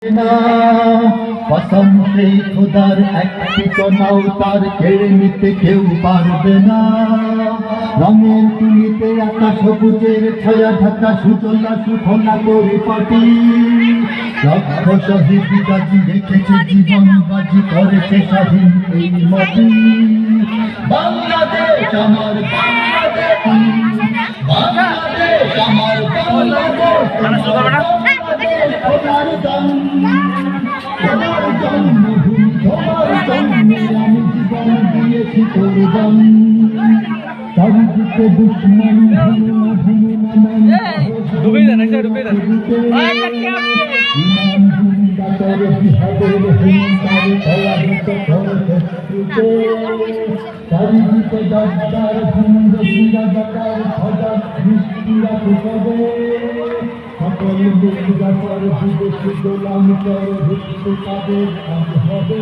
না কসম সেই খোদার এক টুকনাও তার কেড়ে নিতে কেউ পারবে না। রঙের তুলিতে আকাশ সবুজের ছায়া ঢাকা সুজলা সুফলা পরিপাটি। লক্ষ শহীদ গাজী রেখেছে জীবন বাজি করেছে স্বাধীন এই মাটি। বাংলাদেশ আমার বাংলাদেশ, বাংলাদেশ আমার বাংলাদেশ, তোমার জন্মভূমি তোমার জন্মে আমি জীবন দিয়েছি কোরবান। চারিদিকে দুশ্মন চারিদিকে দরদার ভুন্দ শিরাদার সজাগ দৃষ্টিরা কুসবে। সকল বিদ্যাপর বিদেশি গোলাম কর ভিত্তি তাদের আজ হবে।